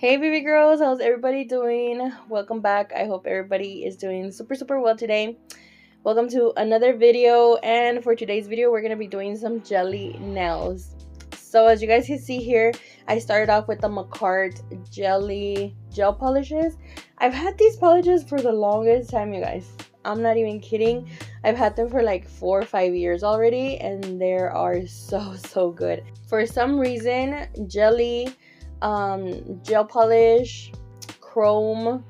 Hey baby girls, how's everybody doing? Welcome back. I hope everybody is doing super well today. Welcome to another video, and for today's video we're going to be doing some jelly nails. So as you guys can see here, I started off with the Macart jelly gel polishes. I've had these polishes for the longest time, you guys. I'm not even kidding. I've had them for like 4 or 5 years already, and they are so good. For some reason, jelly, gel polish, chrome,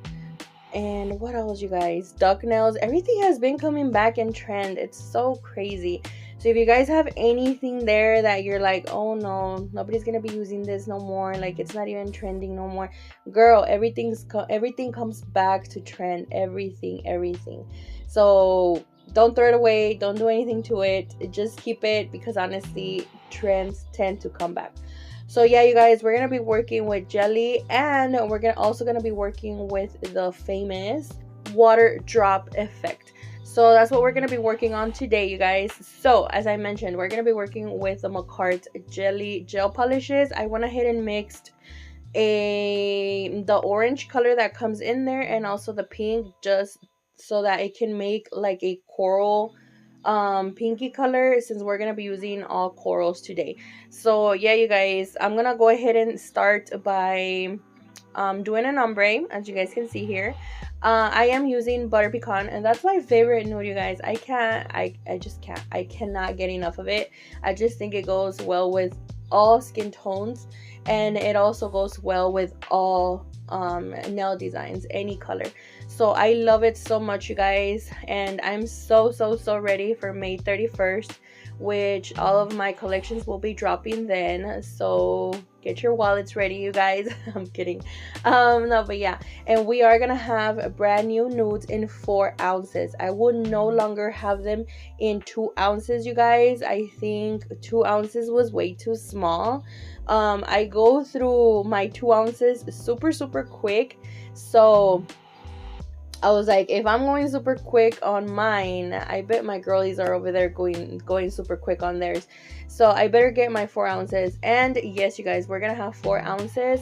and what else, you guys, duck nails, everything has been coming back in trend. It's so crazy. So if you guys have anything there that you're like, oh no, nobody's gonna be using this no more, like it's not even trending no more, girl, everything comes back to trend. Everything. So don't throw it away, don't do anything to it, just keep it, because honestly trends tend to come back. So yeah, you guys, we're gonna be working with jelly, and we're also gonna be working with the famous water drop effect. So that's what we're gonna be working on today, you guys. So as I mentioned, we're gonna be working with the Macart jelly gel polishes. I went ahead and mixed the orange color that comes in there and also the pink, just so that it can make like a coral pinky color, since we're gonna be using all corals today. So yeah, you guys, I'm gonna go ahead and start by doing an ombre. As you guys can see here, I am using butter pecan, and that's my favorite nude, you guys. I just can't, I cannot get enough of it. I just think it goes well with all skin tones, and it also goes well with all nail designs, any color. So I love it so much, you guys, and I'm so ready for May 31st, which all of my collections will be dropping then. So get your wallets ready, you guys. I'm kidding. No, but yeah, and we are gonna have brand new nudes in 4 ounces. I would no longer have them in 2 ounces, you guys. I think 2 ounces was way too small. I go through my 2 ounces super quick, so I was like, if I'm going super quick on mine, I bet my girlies are over there going super quick on theirs. So I better get my 4 ounces. And yes, you guys, we're gonna have 4 ounces,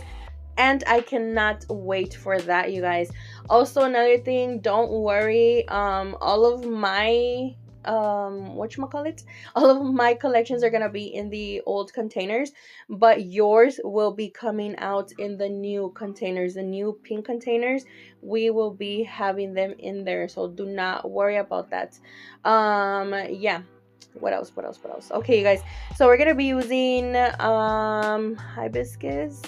and I cannot wait for that, you guys. Also, another thing, don't worry, all of my whatchamacallit, all of my collections are gonna be in the old containers, but yours will be coming out in the new containers, the new pink containers. We will be having them in there, so do not worry about that. Yeah, what else, okay, you guys, so we're gonna be using hibiscus,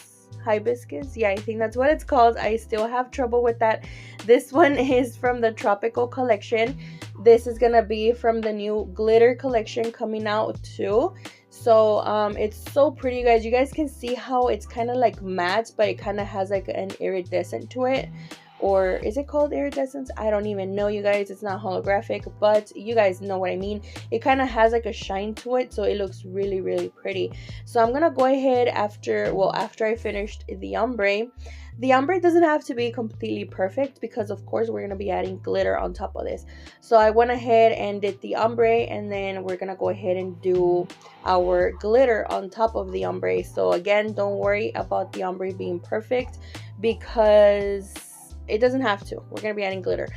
yeah, I think that's what it's called. I still have trouble with that. This one is from the tropical collection. This is gonna be from the new glitter collection coming out too. So it's so pretty, you guys. You guys can see how it's kind of like matte, but it kind of has like an iridescent to it. Or is it called iridescence? I don't even know, you guys. It's not holographic, but you guys know what I mean. It kind of has like a shine to it, so it looks really pretty. So I'm gonna go ahead after I finished the ombre. The ombre doesn't have to be completely perfect, because of course we're gonna be adding glitter on top of this. So I went ahead and did the ombre, and then we're gonna go ahead and do our glitter on top of the ombre. So again, don't worry about the ombre being perfect, because it doesn't have to. We're gonna be adding glitter.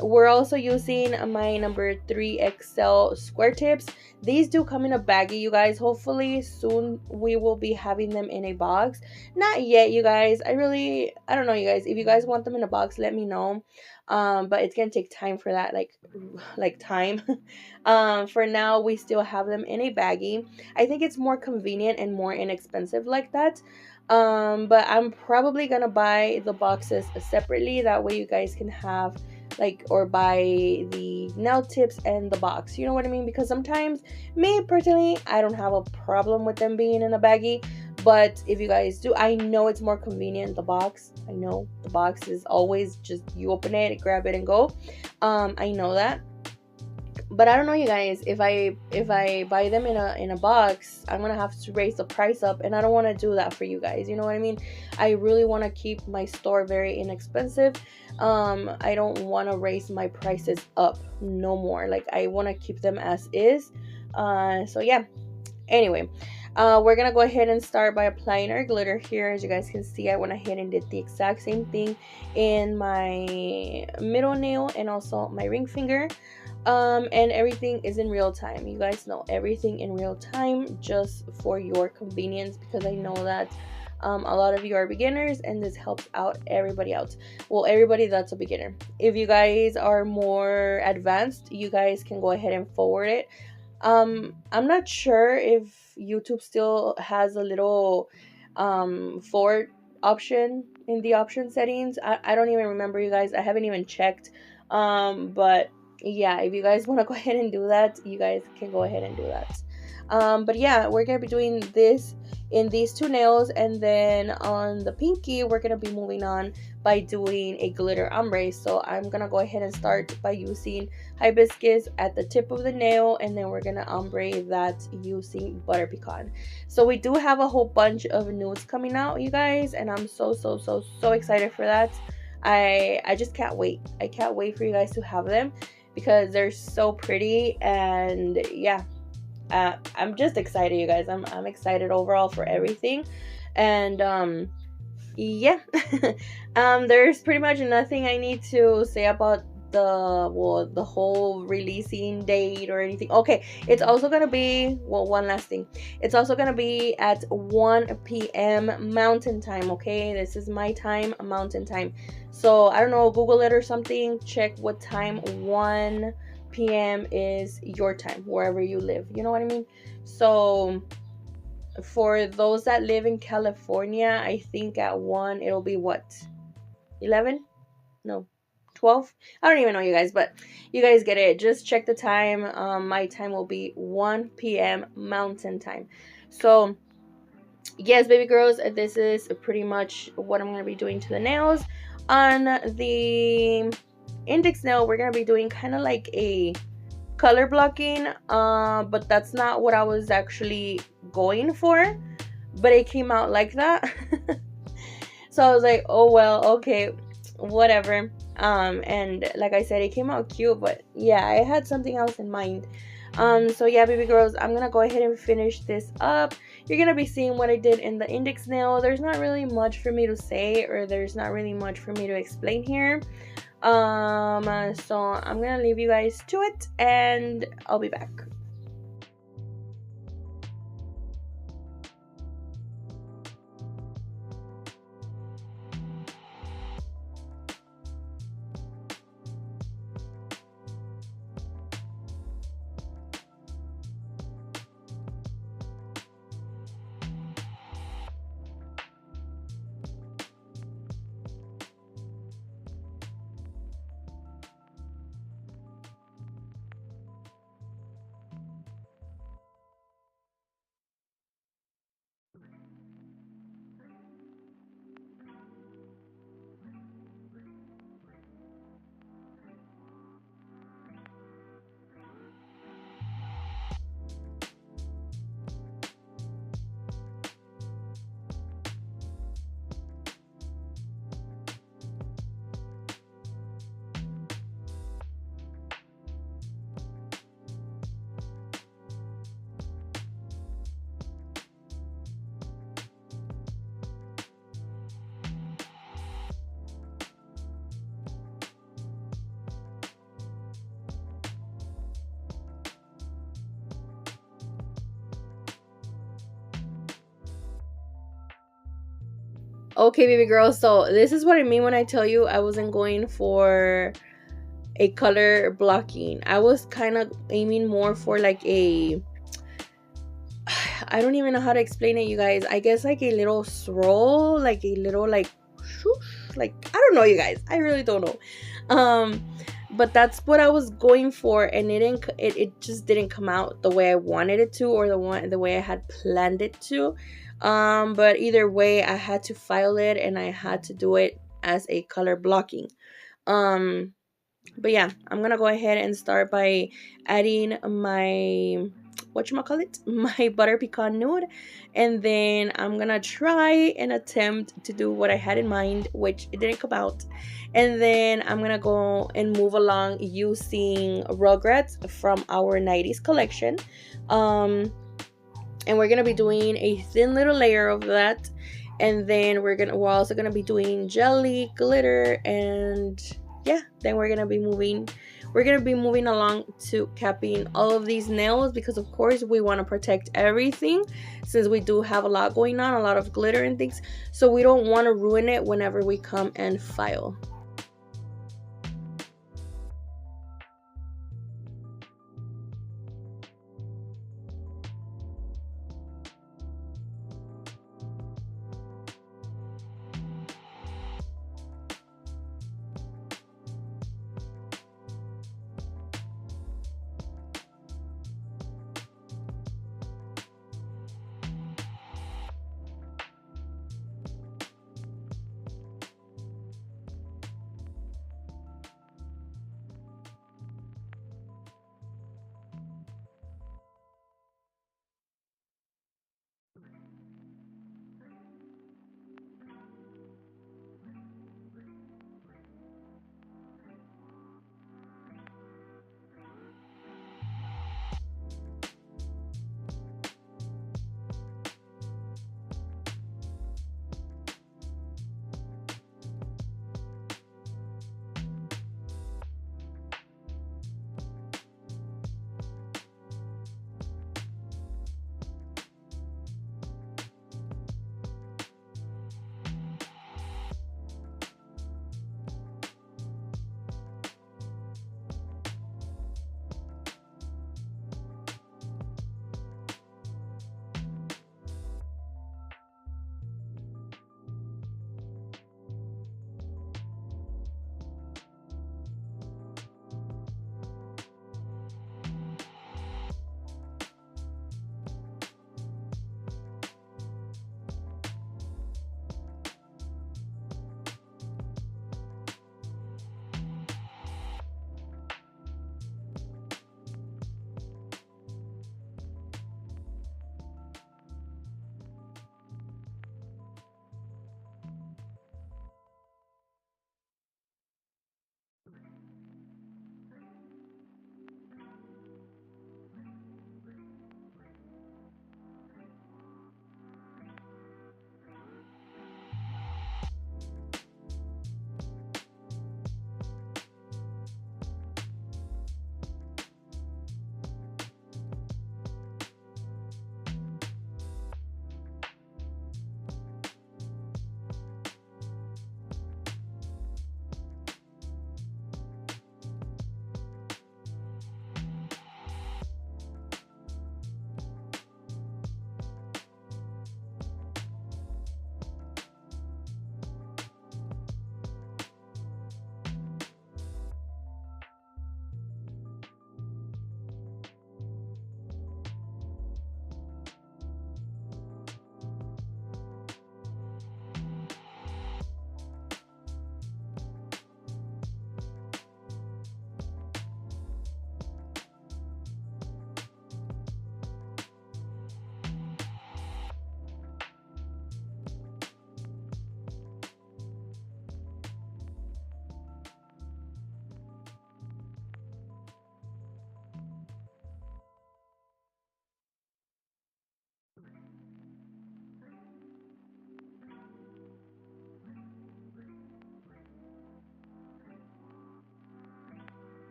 We're also using my number 3XL square tips. These do come in a baggie, you guys. Hopefully soon we will be having them in a box. Not yet, you guys. I don't know, you guys. If you guys want them in a box, let me know. But it's gonna take time for that, like time. For now, we still have them in a baggie. I think it's more convenient and more inexpensive like that. But I'm probably gonna buy the boxes separately, that way you guys can have or buy the nail tips and the box, you know what I mean? Because sometimes, me personally, I don't have a problem with them being in a baggie, but if you guys do, I know it's more convenient, the box. I know the box is always just, you open it, grab it, and go. I know that. But I don't know, you guys, if I buy them in a box, I'm gonna have to raise the price up, and I don't want to do that for you guys, you know what I mean? I really want to keep my store very inexpensive. I don't want to raise my prices up no more. Like, I want to keep them as is. So yeah, anyway, We're gonna go ahead and start by applying our glitter here. As you guys can see, I went ahead and did the exact same thing in my middle nail and also my ring finger. And everything is in real time. You guys know everything in real time, just for your convenience, because I know that a lot of you are beginners and this helps out everybody else. Well, everybody that's a beginner. If you guys are more advanced, you guys can go ahead and forward it. I'm not sure if YouTube still has a little forward option in the option settings. I don't even remember, you guys. I haven't even checked. But yeah, if you guys want to go ahead and do that, you guys can go ahead and do that. But yeah, we're gonna be doing this in these two nails, and then on the pinky we're gonna be moving on by doing a glitter ombre. So I'm gonna go ahead and start by using hibiscus at the tip of the nail, and then we're gonna ombre that using butter pecan. So we do have a whole bunch of nudes coming out, you guys, and I'm so excited for that. I just can't wait. I can't wait for you guys to have them, because they're so pretty. And yeah, I'm just excited, you guys. I'm excited overall for everything. And yeah. There's pretty much nothing I need to say about the whole releasing date or anything. Okay, it's also gonna be, well, one last thing, it's also gonna be at 1 p.m. mountain time. Okay, this is my time, mountain time. So I don't know, Google it or something, check what time 1 p.m. is your time wherever you live, you know what I mean? So for those that live in California, I think at 1 it'll be what, 11? No, 12? I don't even know, you guys, but you guys get it. Just check the time. My time will be 1 p.m. mountain time. So yes, baby girls, this is pretty much what I'm going to be doing to the nails. On the index nail, we're going to be doing kind of like a color blocking, but that's not what I was actually going for, but it came out like that. So I was like, oh well, okay, whatever. And like I said, it came out cute, but yeah, I had something else in mind. So yeah, baby girls, I'm gonna go ahead and finish this up. You're gonna be seeing what I did in the index nail. There's not really much for me to say, or there's not really much for me to explain here. So I'm gonna leave you guys to it, and I'll be back. Okay, baby girl, so this is what I mean when I tell you I wasn't going for a color blocking. I was kind of aiming more for like a, I don't even know how to explain it, you guys. I guess like a little swirl, like a little like swoosh, like I don't know, you guys. I really don't know. But that's what I was going for, and it just didn't come out the way I wanted it to, or the way I had planned it to. But either way, I had to file it, and I had to do it as a color blocking. But yeah, I'm gonna go ahead and start by adding my, whatchamacallit, my butter pecan nude, and then I'm gonna try and attempt to do what I had in mind, which it didn't come out. And then I'm gonna go and move along using Rugrats from our 90s collection. and we're gonna be doing a thin little layer of that, and then we're also gonna be doing jelly, glitter, and yeah, then we're gonna be moving along to capping all of these nails, because of course we want to protect everything, since we do have a lot going on, a lot of glitter and things, so we don't want to ruin it whenever we come and file.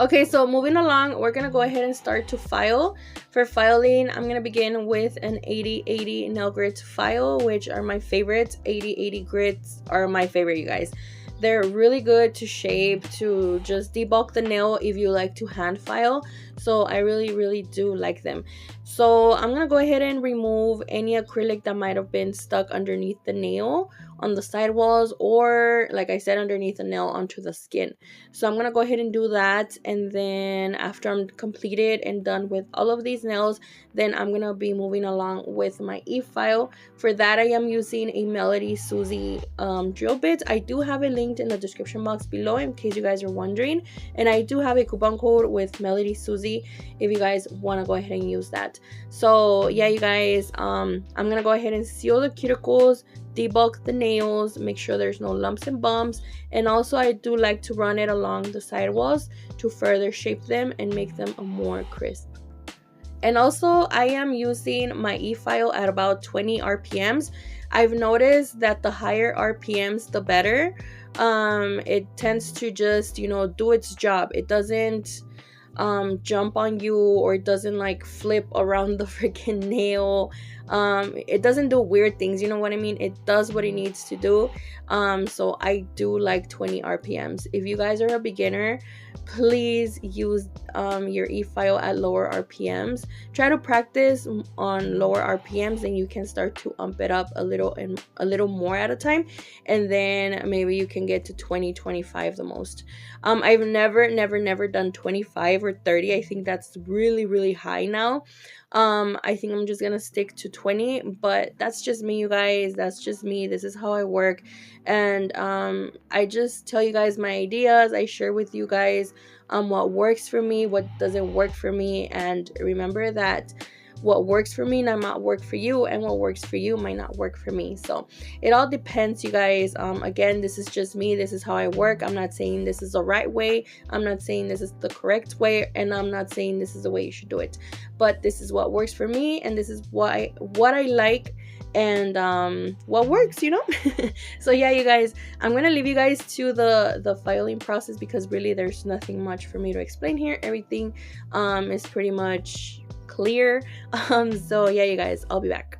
Okay, so moving along, we're gonna go ahead and start to file. For filing, I'm gonna begin with an 80/80 nail grit file, which are my favorites. 80/80 grits are my favorite, you guys. They're really good to shape, to just debulk the nail if you like to hand file. So I really do like them. So I'm gonna go ahead and remove any acrylic that might have been stuck underneath the nail, on the sidewalls, or like I said, underneath the nail onto the skin. So I'm gonna go ahead and do that, and then after I'm completed and done with all of these nails, then I'm gonna be moving along with my e-file. For that, I am using a Melodysusie drill bit. I do have it linked in the description box below in case you guys are wondering, and I do have a coupon code with Melodysusie if you guys want to go ahead and use that. So yeah, you guys, I'm gonna go ahead and seal the cuticles, debulk the nails, make sure there's no lumps and bumps, and also I do like to run it along the sidewalls to further shape them and make them more crisp. And also I am using my e-file at about 20 RPMs. I've noticed that the higher RPMs the better. It tends to just, you know, do its job. It doesn't jump on you, or it doesn't like flip around the freaking nail. It doesn't do weird things, you know what I mean? It does what it needs to do. So I do like 20 RPMs. If you guys are a beginner, please use your e-file at lower RPMs. Try to practice on lower RPMs, and you can start to ump it up a little and a little more at a time, and then maybe you can get to 20, 25 the most. I've never done 25 or 30. I think that's really high now. I think I'm just gonna stick to 20, but that's just me, you guys. That's just me. This is how I work, and I just tell you guys my ideas. I share with you guys what works for me, what doesn't work for me, and remember that what works for me might not work for you, and what works for you might not work for me. So it all depends, you guys. Again, this is just me. This is how I work. I'm not saying this is the right way. I'm not saying this is the correct way, and I'm not saying this is the way you should do it. But this is what works for me, and this is what I like, and what works, you know. So yeah, you guys, I'm gonna leave you guys to the filing process, because really there's nothing much for me to explain here. Everything is pretty much clear. So yeah, you guys, I'll be back.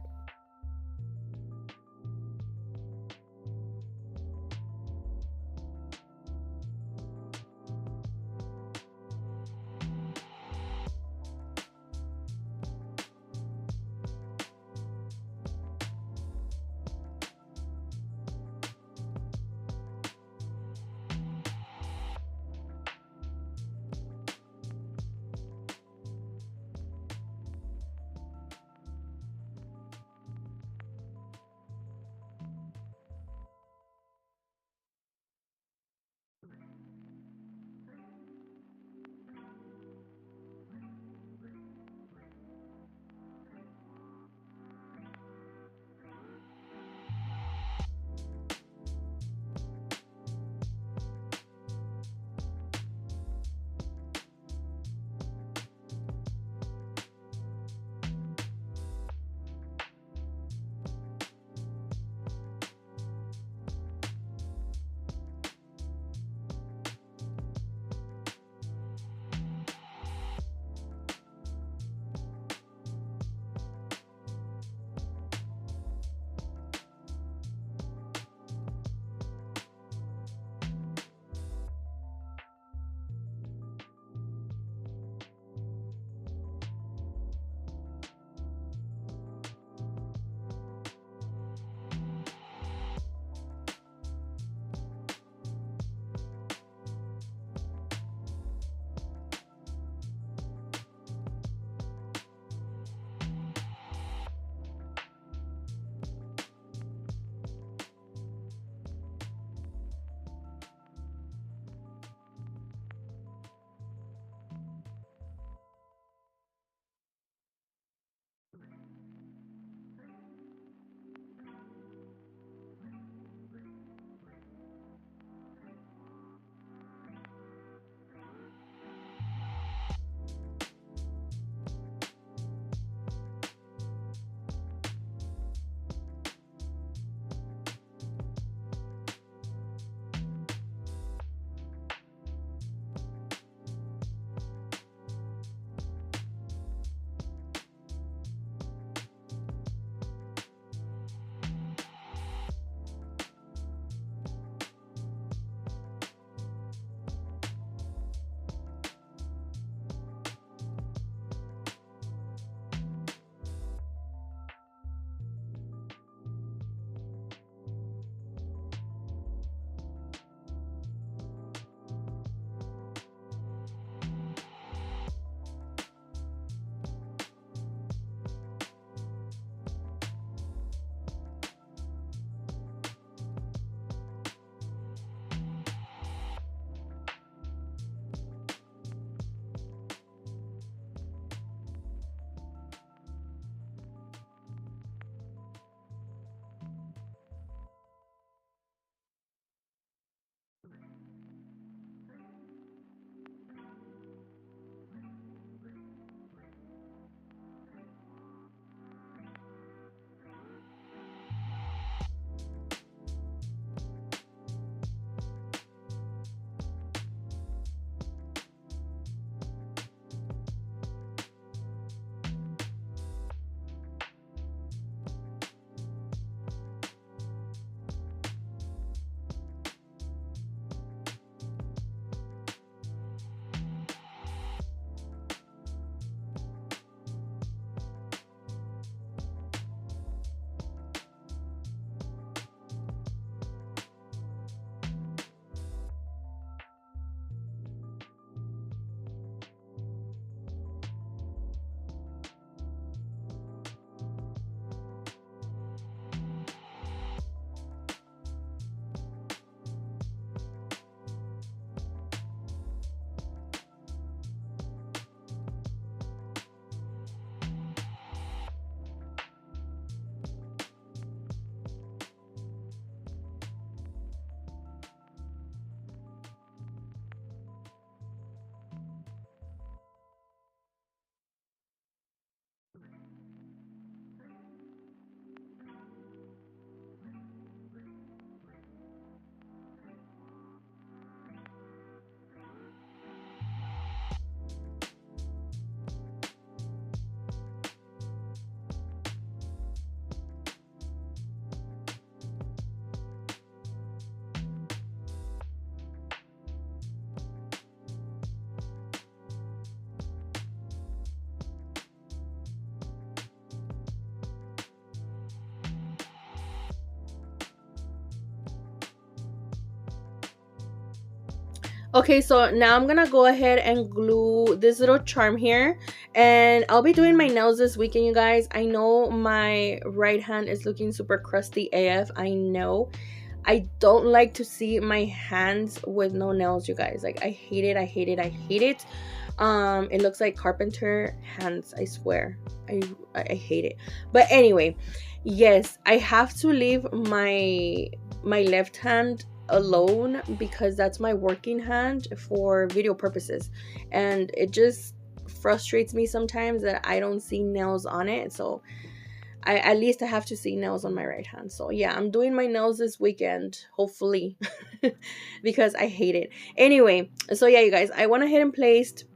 Okay, so now I'm gonna go ahead and glue this little charm here, and I'll be doing my nails this weekend, you guys. I know my right hand is looking super crusty AF. I know. I don't like to see my hands with no nails, you guys. Like, I hate it, I hate it, I hate it. It looks like carpenter hands, I swear. I hate it. But anyway, yes, I have to leave my left hand alone because that's my working hand for video purposes, and it just frustrates me sometimes that I don't see nails on it. So I at least I have to see nails on my right hand. So yeah, I'm doing my nails this weekend, hopefully, because I hate it. Anyway, so yeah, you guys, I went ahead and placed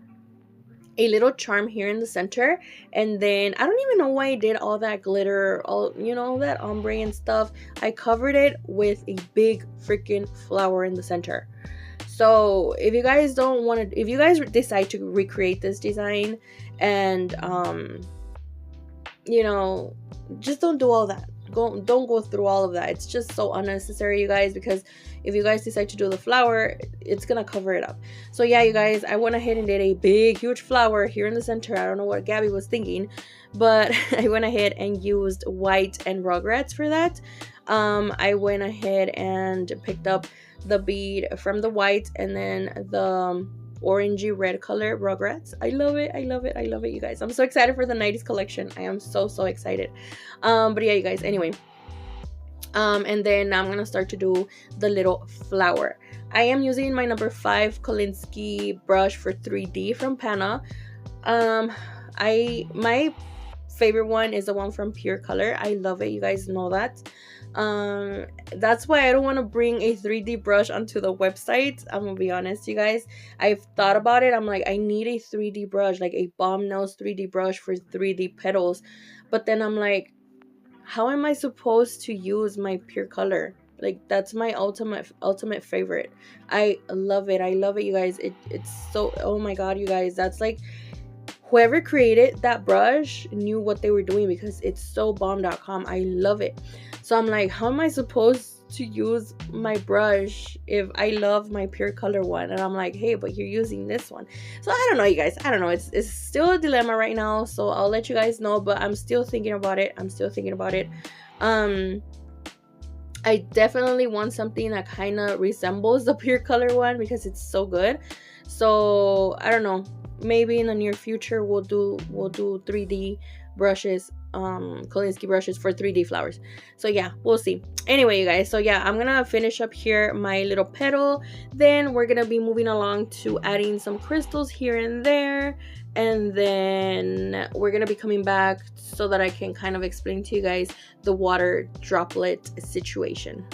a little charm here in the center, and then I don't even know why I did all that glitter, all, you know, that ombre and stuff. I covered it with a big freaking flower in the center. So if you guys don't want to, if you guys decide to recreate this design, and you know, just don't do all that. Don't go through all of that. It's just so unnecessary, you guys, because if you guys decide to do the flower, it's gonna cover it up. So yeah, you guys, I went ahead and did a big huge flower here in the center. I don't know what Gabby was thinking, but I went ahead and used white and rugrats for that. I went ahead and picked up the bead from the white, and then the orangey red color rugrats. I love it, I love it, I love it, you guys. I'm so excited for the 90s collection. I am so excited. But yeah, you guys, anyway, and then now I'm gonna start to do the little flower. I am using my number 5 Kolinski brush for 3D from Pana. My favorite one is the one from Pure Color. I love it, you guys know that. That's why I don't want to bring a 3D brush onto the website. I'm gonna be honest, you guys. I've thought about it. I'm like, I need a 3D brush, like a BOMBNAILZ 3D brush for 3D petals. But then I'm like, how am I supposed to use my Pure Color? Like, that's my ultimate favorite. I love it, I love it, you guys. It's so, oh my god, you guys, that's like, whoever created that brush knew what they were doing, because it's so bomb.com. I love it. So I'm like, how am I supposed to use my brush if I love my Pure Color one? And I'm like, hey, but you're using this one. So I don't know, you guys. I don't know. It's still a dilemma right now. So I'll let you guys know, but I'm still thinking about it. I definitely want something that kind of resembles the Pure Color one because it's so good. So I don't know, maybe in the near future we'll do 3D brushes, Kolinski brushes for 3D flowers. So yeah, we'll see. Anyway, you guys, so yeah, I'm gonna finish up here my little petal. Then we're gonna be moving along to adding some crystals here and there, and then we're gonna be coming back so that I can kind of explain to you guys the water droplet situation.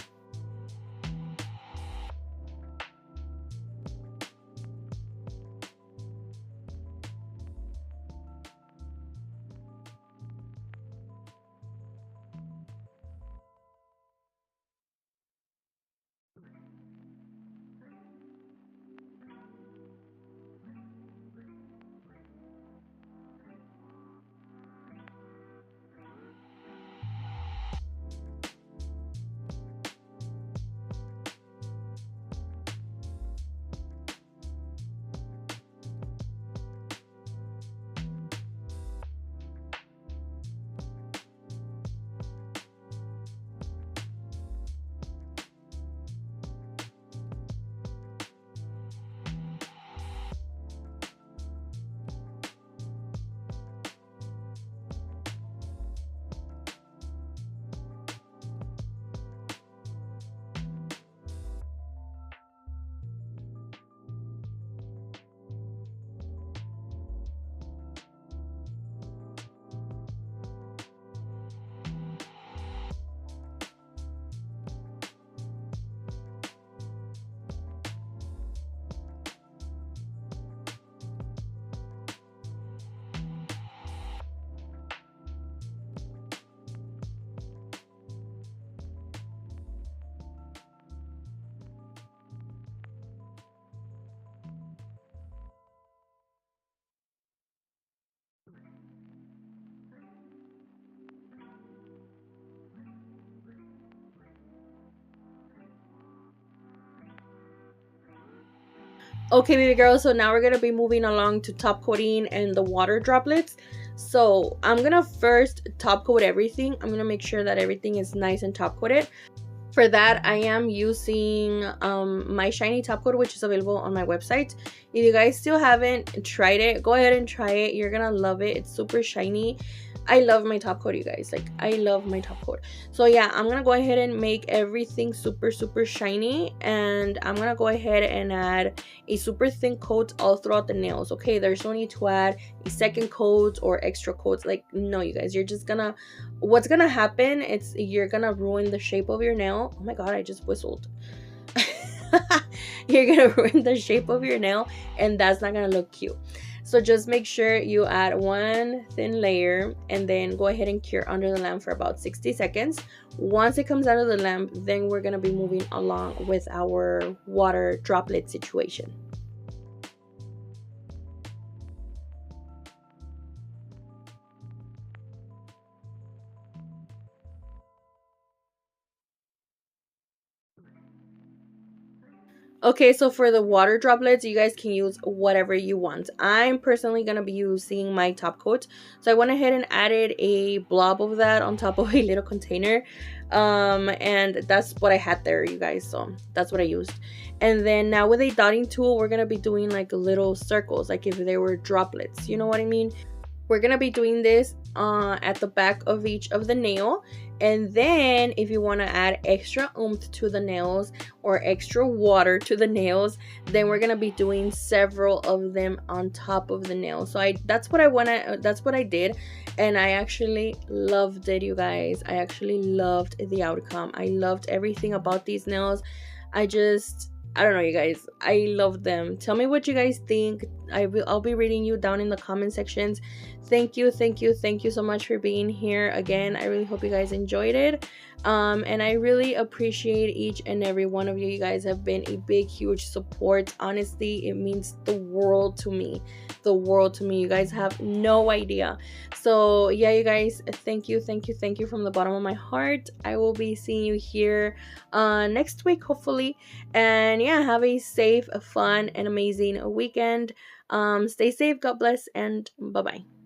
Okay, baby girl, so now we're gonna be moving along to top coating and the water droplets. So I'm gonna first top coat everything. I'm gonna make sure that everything is nice and top coated. For that, I am using my shiny top coat, which is available on my website. If you guys still haven't tried it, go ahead and try it. You're gonna love it. It's super shiny. I love my top coat, you guys. Like, I love my top coat. So yeah, I'm gonna go ahead and make everything super shiny, and I'm gonna go ahead and add a super thin coat all throughout the nails. Okay, there's no need to add a second coat or extra coats. Like, no, you guys, you're just gonna, what's gonna happen, it's you're gonna ruin the shape of your nail. Oh my god, I just whistled. You're gonna ruin the shape of your nail, and that's not gonna look cute. So just make sure you add one thin layer and then go ahead and cure under the lamp for about 60 seconds. Once it comes out of the lamp, then we're gonna be moving along with our water droplet situation. Okay, so for the water droplets, you guys can use whatever you want. I'm personally going to be using my top coat. So I went ahead and added a blob of that on top of a little container. And that's what I had there, you guys. So that's what I used. And then now with a dotting tool, we're going to be doing like little circles, like if they were droplets. You know what I mean? We're gonna be doing this at the back of each of the nail, and then if you want to add extra oomph to the nails or extra water to the nails, then we're gonna be doing several of them on top of the nail. So that's what I did, and I actually loved it, you guys. I actually loved the outcome. I loved everything about these nails. I don't know, you guys. I love them. Tell me what you guys think. I'll be reading you down in the comment sections. Thank you so much for being here again. I really hope you guys enjoyed it. And I really appreciate each and every one of you. You guys have been a big, huge support. Honestly, it means the world to me. The world to me. You guys have no idea. So yeah, you guys, thank you from the bottom of my heart. I will be seeing you here next week, hopefully. And yeah, have a safe, fun, and amazing weekend. Stay safe, God bless, and bye bye.